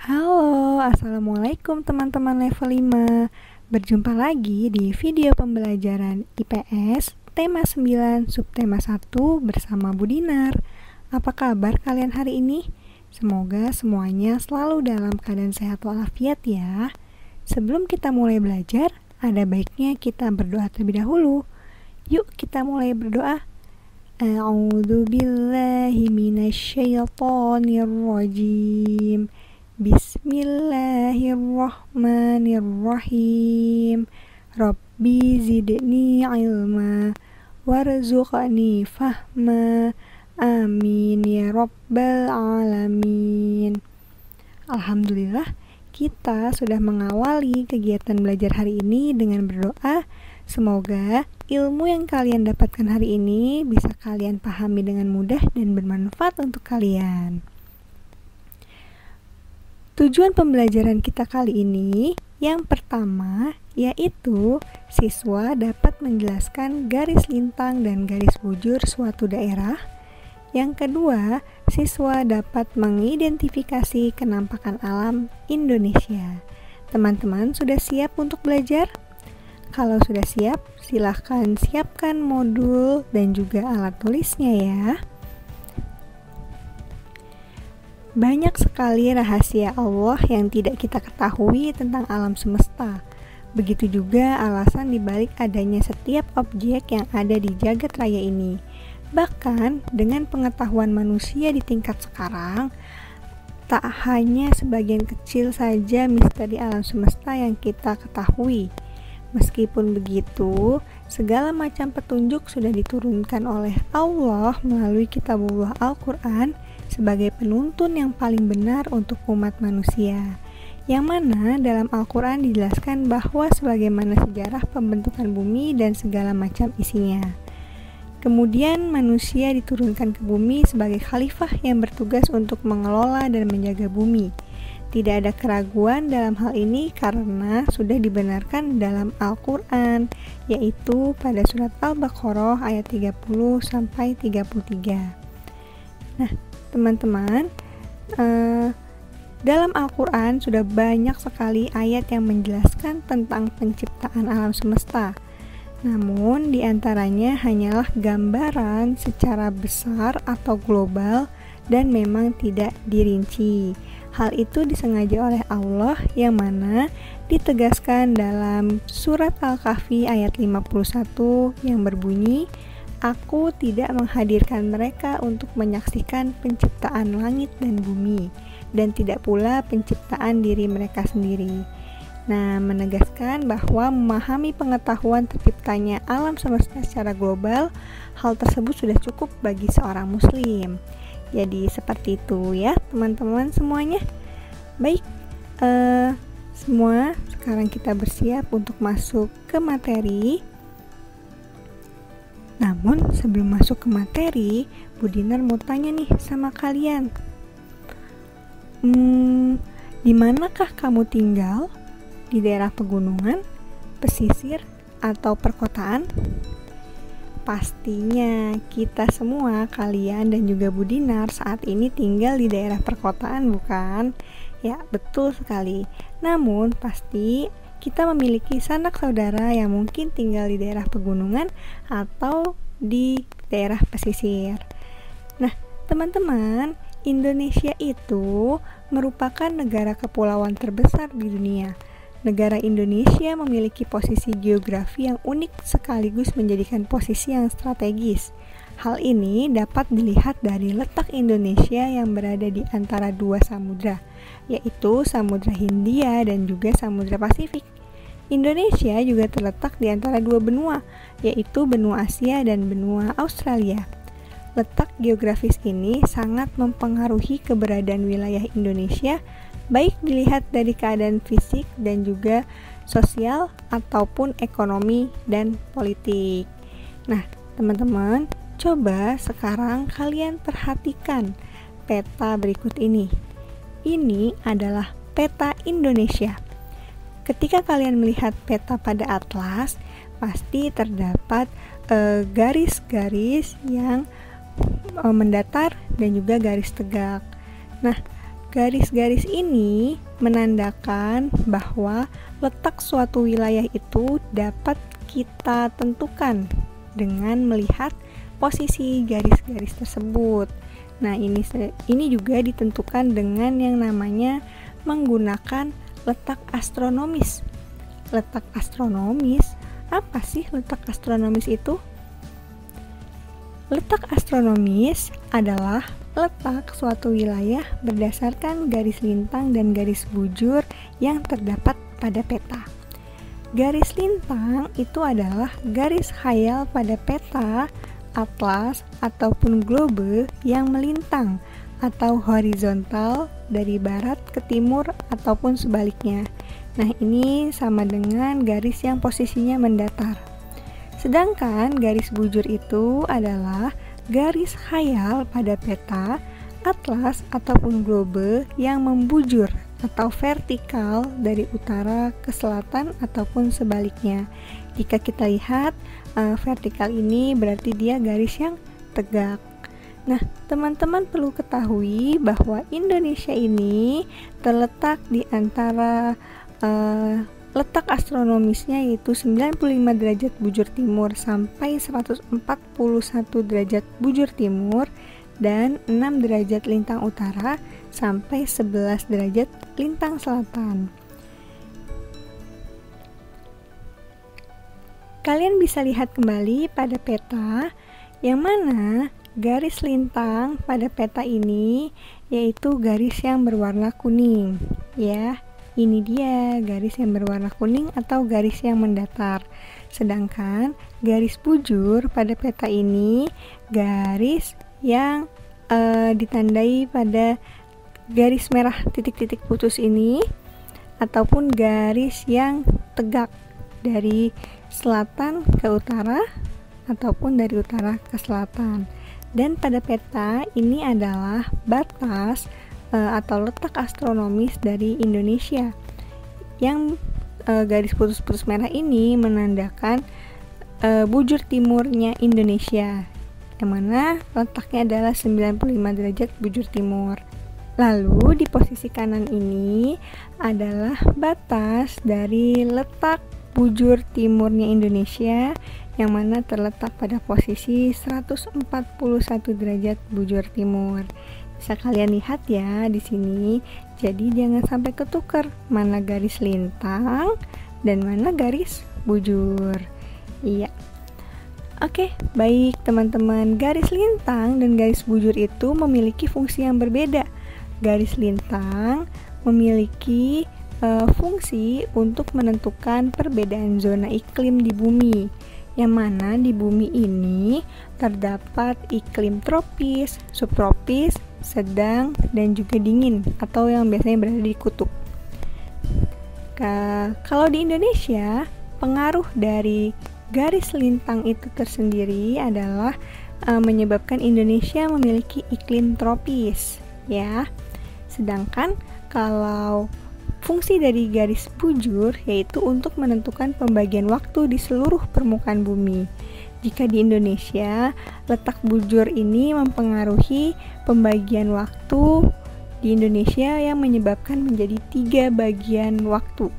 Halo, Assalamualaikum teman-teman level 5. Berjumpa lagi di video pembelajaran IPS tema 9 subtema 1 bersama Bu Dinar. Apa kabar kalian hari ini? Semoga semuanya selalu dalam keadaan sehat walafiat ya. Sebelum kita mulai belajar, ada baiknya kita berdoa terlebih dahulu. Yuk kita mulai berdoa. A'udzu billahi minasyaitonir rajim. Bismillahirrahmanirrahim. Rabbi zidni ilma warzuqni fahma. Amin ya rabbal alamin. Alhamdulillah, kita sudah mengawali kegiatan belajar hari ini dengan berdoa. Semoga ilmu yang kalian dapatkan hari ini bisa kalian pahami dengan mudah dan bermanfaat untuk kalian. Tujuan pembelajaran kita kali ini yang pertama yaitu siswa dapat menjelaskan garis lintang dan garis bujur suatu daerah. Yang kedua, siswa dapat mengidentifikasi kenampakan alam Indonesia. Teman-teman sudah siap untuk belajar? Kalau sudah siap, silahkan siapkan modul dan juga alat tulisnya ya. Banyak sekali rahasia Allah yang tidak kita ketahui tentang alam semesta. Begitu juga alasan dibalik adanya setiap objek yang ada di jagat raya ini. Bahkan dengan pengetahuan manusia di tingkat sekarang, tak hanya sebagian kecil saja misteri alam semesta yang kita ketahui. Meskipun begitu, segala macam petunjuk sudah diturunkan oleh Allah melalui kitabullah Al-Quran sebagai penuntun yang paling benar untuk umat manusia, yang mana dalam Al-Quran dijelaskan bahwa sebagaimana sejarah pembentukan bumi dan segala macam isinya. Kemudian manusia diturunkan ke bumi sebagai khalifah yang bertugas untuk mengelola dan menjaga bumi. Tidak ada keraguan dalam hal ini karena sudah dibenarkan dalam Al-Quran, yaitu pada surat Al-Baqarah ayat 30-33. Nah, teman-teman, dalam Al-Quran sudah banyak sekali ayat yang menjelaskan tentang penciptaan alam semesta. Namun, diantaranya hanyalah gambaran secara besar atau global dan memang tidak dirinci. Hal itu disengaja oleh Allah yang mana ditegaskan dalam surat Al-Kahfi ayat 51 yang berbunyi, Aku tidak menghadirkan mereka untuk menyaksikan penciptaan langit dan bumi, dan tidak pula penciptaan diri mereka sendiri. Nah, menegaskan bahwa memahami pengetahuan terciptanya alam semesta secara global, hal tersebut sudah cukup bagi seorang muslim. Jadi seperti itu ya teman-teman semuanya. Baik, semua sekarang kita bersiap untuk masuk ke materi. Namun sebelum masuk ke materi, Bu Dinar mau tanya nih sama kalian. Di manakah kamu tinggal? Di daerah pegunungan, pesisir, atau perkotaan? Pastinya kita semua, kalian dan juga Bu Dinar saat ini tinggal di daerah perkotaan, bukan? Ya, betul sekali. Namun pasti kita memiliki sanak saudara yang mungkin tinggal di daerah pegunungan atau di daerah pesisir. Nah, teman-teman, Indonesia itu merupakan negara kepulauan terbesar di dunia. Negara Indonesia memiliki posisi geografi yang unik sekaligus menjadikan posisi yang strategis. Hal ini dapat dilihat dari letak Indonesia yang berada di antara dua samudra, yaitu Samudra Hindia dan juga Samudra Pasifik. Indonesia juga terletak di antara dua benua, yaitu benua Asia dan benua Australia. Letak geografis ini sangat mempengaruhi keberadaan wilayah Indonesia, baik dilihat dari keadaan fisik dan juga sosial ataupun ekonomi dan politik. Nah, teman-teman, coba sekarang kalian perhatikan peta berikut ini. Ini adalah peta Indonesia. Ketika kalian melihat peta pada atlas, pasti terdapat garis-garis yang mendatar dan juga garis tegak. Nah, Garis-garis ini menandakan bahwa letak suatu wilayah itu dapat kita tentukan dengan melihat posisi garis-garis tersebut. Nah, ini juga ditentukan dengan yang namanya menggunakan letak astronomis. Letak astronomis, apa sih letak astronomis itu? Letak astronomis adalah letak suatu wilayah berdasarkan garis lintang dan garis bujur yang terdapat pada peta. Garis lintang itu adalah garis khayal pada peta, atlas, ataupun globe yang melintang atau horizontal dari barat ke timur ataupun sebaliknya. Nah, ini sama dengan garis yang posisinya mendatar. Sedangkan garis bujur itu adalah garis khayal pada peta, atlas, ataupun globe yang membujur atau vertikal dari utara ke selatan ataupun sebaliknya. Jika kita lihat vertikal ini berarti dia garis yang tegak. Nah, teman-teman perlu ketahui bahwa Indonesia ini terletak di antara letak astronomisnya yaitu 95 derajat bujur timur sampai 141 derajat bujur timur dan 6 derajat lintang utara sampai 11 derajat lintang selatan. Kalian bisa lihat kembali pada peta yang mana garis lintang pada peta ini yaitu garis yang berwarna kuning, ya. Ini dia garis yang berwarna kuning atau garis yang mendatar. Sedangkan garis bujur pada peta ini garis yang ditandai pada garis merah titik-titik putus ini ataupun garis yang tegak dari selatan ke utara ataupun dari utara ke selatan. Dan pada peta ini adalah batas atau letak astronomis dari Indonesia yang garis putus-putus merah ini menandakan bujur timurnya Indonesia yang mana letaknya adalah 95 derajat bujur timur. Lalu di posisi kanan ini adalah batas dari letak bujur timurnya Indonesia yang mana terletak pada posisi 141 derajat bujur timur. Bisa kalian lihat ya di sini. Jadi jangan sampai ketukar mana garis lintang dan mana garis bujur. Iya. Oke, baik teman-teman. Garis lintang dan garis bujur itu memiliki fungsi yang berbeda. Garis lintang memiliki fungsi untuk menentukan perbedaan zona iklim di bumi. Yang mana di bumi ini terdapat iklim tropis, subtropis, sedang, dan juga dingin atau yang biasanya berada di kutub. Kalau di Indonesia, pengaruh dari garis lintang itu tersendiri adalah menyebabkan Indonesia memiliki iklim tropis, ya. Sedangkan kalau fungsi dari garis bujur yaitu untuk menentukan pembagian waktu di seluruh permukaan bumi. Jika di Indonesia, letak bujur ini mempengaruhi pembagian waktu di Indonesia yang menyebabkan menjadi 3 bagian waktu,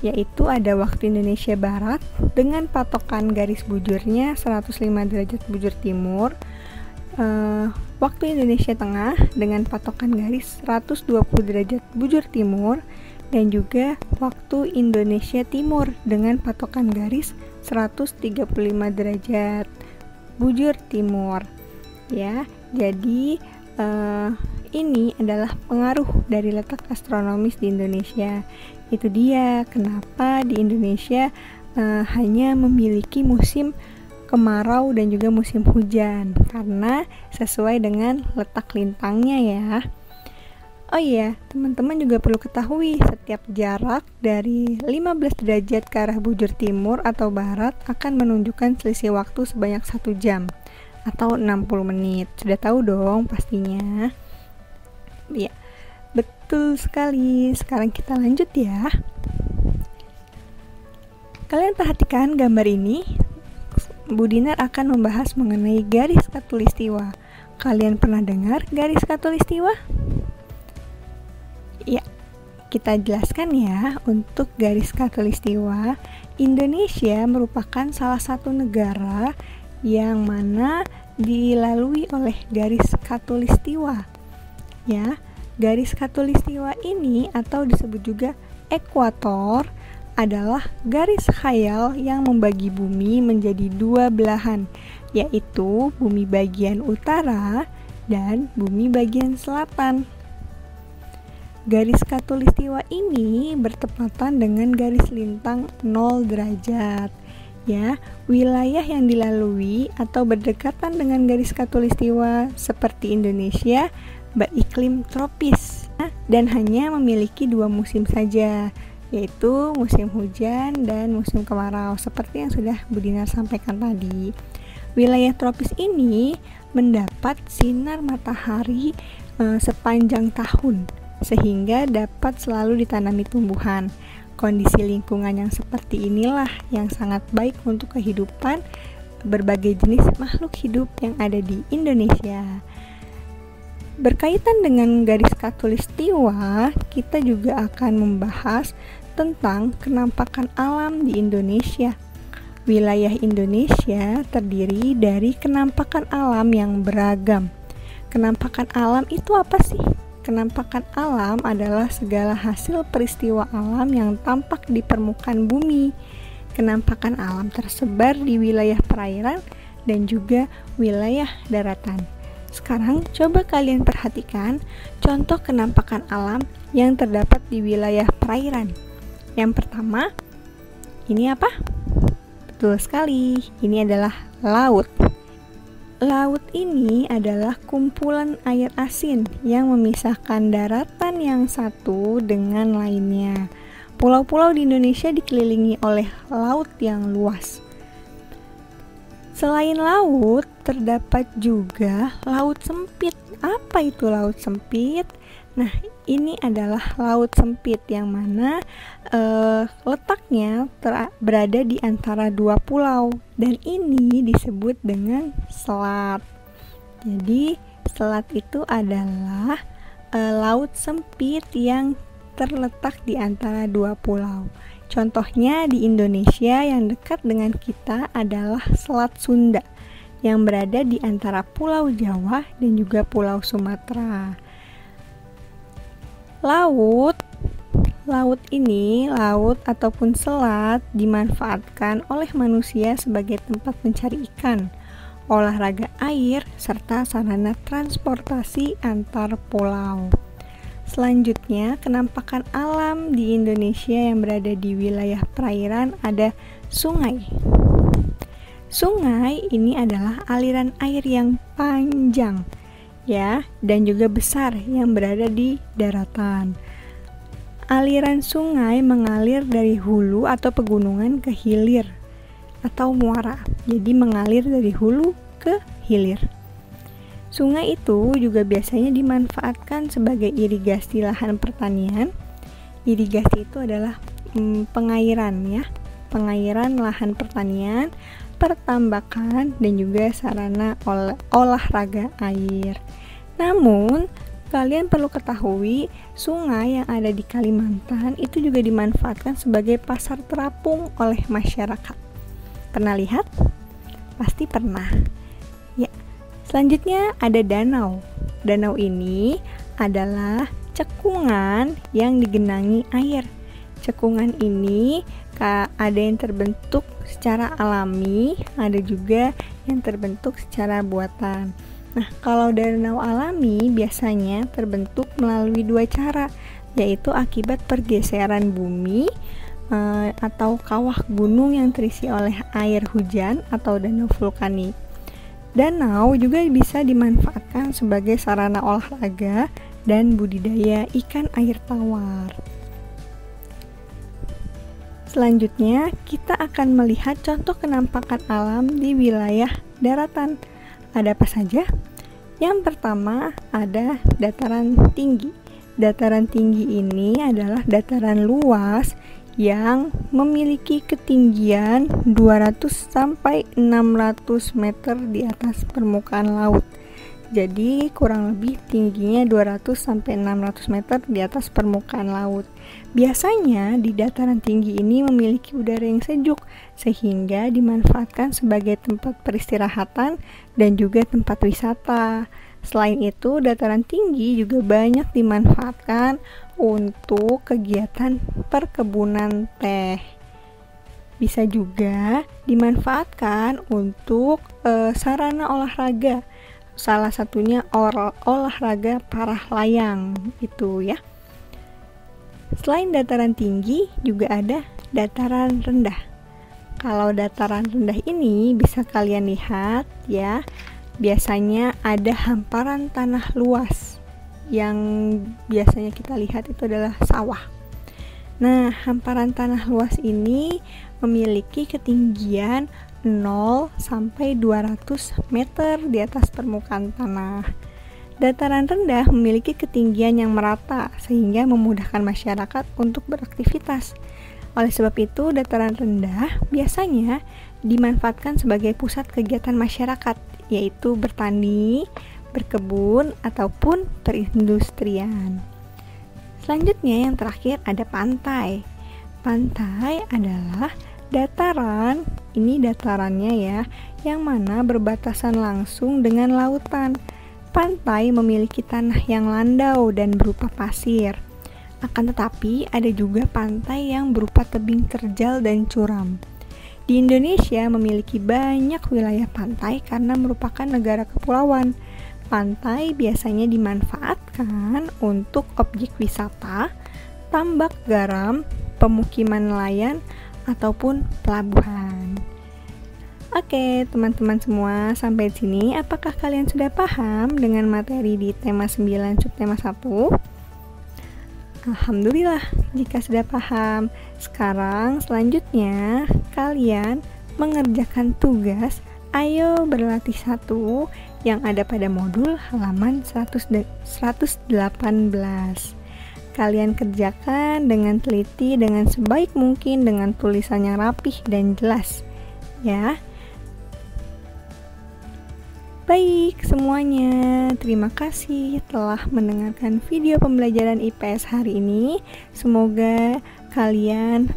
yaitu ada waktu Indonesia Barat dengan patokan garis bujurnya 105 derajat bujur timur, waktu Indonesia Tengah dengan patokan garis 120 derajat bujur timur, dan juga waktu Indonesia Timur dengan patokan garis 135 derajat bujur timur, ya. Jadi ini adalah pengaruh dari letak astronomis di Indonesia. Itu dia kenapa di Indonesia hanya memiliki musim kemarau dan juga musim hujan, karena sesuai dengan letak lintangnya, ya. Oh iya, teman-teman juga perlu ketahui setiap jarak dari 15 derajat ke arah bujur timur atau barat akan menunjukkan selisih waktu sebanyak 1 jam atau 60 menit. Sudah tahu dong pastinya. Ya, betul sekali. Sekarang kita lanjut ya. Kalian perhatikan gambar ini. Bu Dinar akan membahas mengenai garis khatulistiwa. Kalian pernah dengar garis khatulistiwa? Ya, kita jelaskan ya, untuk garis khatulistiwa, Indonesia merupakan salah satu negara yang mana dilalui oleh garis khatulistiwa. Ya, garis khatulistiwa ini atau disebut juga ekuator adalah garis khayal yang membagi bumi menjadi dua belahan, yaitu bumi bagian utara dan bumi bagian selatan. Garis khatulistiwa ini bertepatan dengan garis lintang 0 derajat. Ya, wilayah yang dilalui atau berdekatan dengan garis khatulistiwa seperti Indonesia beriklim tropis dan hanya memiliki 2 musim saja, yaitu musim hujan dan musim kemarau seperti yang sudah Bu Dinar sampaikan tadi. Wilayah tropis ini mendapat sinar matahari sepanjang tahun sehingga dapat selalu ditanami tumbuhan. Kondisi lingkungan yang seperti inilah yang sangat baik untuk kehidupan berbagai jenis makhluk hidup yang ada di Indonesia. Berkaitan dengan garis khatulistiwa, kita juga akan membahas tentang kenampakan alam di Indonesia. Wilayah Indonesia terdiri dari kenampakan alam yang beragam. Kenampakan alam itu apa sih? Kenampakan alam adalah segala hasil peristiwa alam yang tampak di permukaan bumi. Kenampakan alam tersebar di wilayah perairan dan juga wilayah daratan. Sekarang coba kalian perhatikan contoh kenampakan alam yang terdapat di wilayah perairan. Yang pertama, ini apa? Betul sekali, ini adalah laut. Laut ini adalah kumpulan air asin yang memisahkan daratan yang satu dengan lainnya. Pulau-pulau di Indonesia dikelilingi oleh laut yang luas. Selain laut, terdapat juga laut sempit. Apa itu laut sempit? Nah, ini adalah laut sempit yang mana letaknya berada di antara dua pulau, dan ini disebut dengan selat. Jadi selat itu adalah laut sempit yang terletak di antara dua pulau. Contohnya di Indonesia yang dekat dengan kita adalah Selat Sunda yang berada di antara Pulau Jawa dan juga Pulau Sumatera. Laut ini, laut ataupun selat dimanfaatkan oleh manusia sebagai tempat mencari ikan, olahraga air, serta sarana transportasi antar pulau. Selanjutnya, kenampakan alam di Indonesia yang berada di wilayah perairan ada sungai. Sungai ini adalah aliran air yang panjang, ya, dan juga besar yang berada di daratan. Aliran sungai mengalir dari hulu atau pegunungan ke hilir atau muara. Jadi mengalir dari hulu ke hilir. Sungai itu juga biasanya dimanfaatkan sebagai irigasi lahan pertanian. Irigasi itu adalah pengairan ya, pengairan lahan pertanian, pertambakan, dan juga sarana olahraga air. Namun, kalian perlu ketahui, sungai yang ada di Kalimantan itu juga dimanfaatkan sebagai pasar terapung oleh masyarakat. Pernah lihat? Pasti pernah. Ya. Selanjutnya ada danau. Danau ini adalah cekungan yang digenangi air. Cekungan ini ada yang terbentuk secara alami, ada juga yang terbentuk secara buatan. Nah, kalau danau alami biasanya terbentuk melalui dua cara, yaitu akibat pergeseran bumi atau kawah gunung yang terisi oleh air hujan atau danau vulkanik. Danau juga bisa dimanfaatkan sebagai sarana olahraga dan budidaya ikan air tawar. Selanjutnya, kita akan melihat contoh kenampakan alam di wilayah daratan. Ada apa saja? Yang pertama ada dataran tinggi. Dataran tinggi ini adalah dataran luas yang memiliki ketinggian 200 sampai 600 meter di atas permukaan laut. Jadi kurang lebih tingginya 200-600 meter di atas permukaan laut. Biasanya di dataran tinggi ini memiliki udara yang sejuk sehingga dimanfaatkan sebagai tempat peristirahatan dan juga tempat wisata. Selain itu, dataran tinggi juga banyak dimanfaatkan untuk kegiatan perkebunan teh. Bisa juga dimanfaatkan untuk sarana olahraga. Salah satunya olahraga para layang itu ya. Selain dataran tinggi juga ada dataran rendah. Kalau dataran rendah ini bisa kalian lihat ya, biasanya ada hamparan tanah luas yang biasanya kita lihat itu adalah sawah. Nah, hamparan tanah luas ini memiliki ketinggian 0 sampai 200 meter di atas permukaan tanah. Dataran rendah memiliki ketinggian yang merata sehingga memudahkan masyarakat untuk beraktivitas. Oleh sebab itu, dataran rendah biasanya dimanfaatkan sebagai pusat kegiatan masyarakat, yaitu bertani, berkebun, ataupun perindustrian. Selanjutnya yang terakhir ada pantai. Pantai adalah dataran, ini datarannya ya, yang mana berbatasan langsung dengan lautan. Pantai memiliki tanah yang landau dan berupa pasir. Akan tetapi ada juga pantai yang berupa tebing terjal dan curam. Di Indonesia memiliki banyak wilayah pantai karena merupakan negara kepulauan. Pantai biasanya dimanfaatkan untuk objek wisata, tambak garam, pemukiman nelayan, ataupun pelabuhan. Oke, teman-teman semua, sampai sini apakah kalian sudah paham dengan materi di tema 9 subtema 1? Alhamdulillah jika sudah paham. Sekarang selanjutnya kalian mengerjakan tugas Ayo Berlatih 1 yang ada pada modul halaman 118. Kalian kerjakan dengan teliti, dengan sebaik mungkin, dengan tulisan yang rapih dan jelas ya. Baik semuanya, terima kasih telah mendengarkan video pembelajaran IPS hari ini. Semoga kalian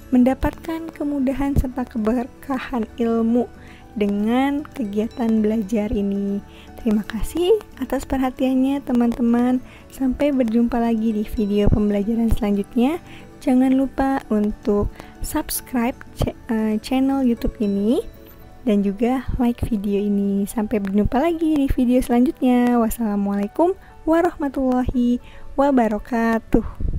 mendapatkan kemudahan serta keberkahan ilmu dengan kegiatan belajar ini. Terima kasih atas perhatiannya teman-teman. Sampai berjumpa lagi di video pembelajaran selanjutnya. Jangan lupa untuk subscribe channel YouTube ini dan juga like video ini. Sampai berjumpa lagi di video selanjutnya. Wassalamualaikum warahmatullahi wabarakatuh.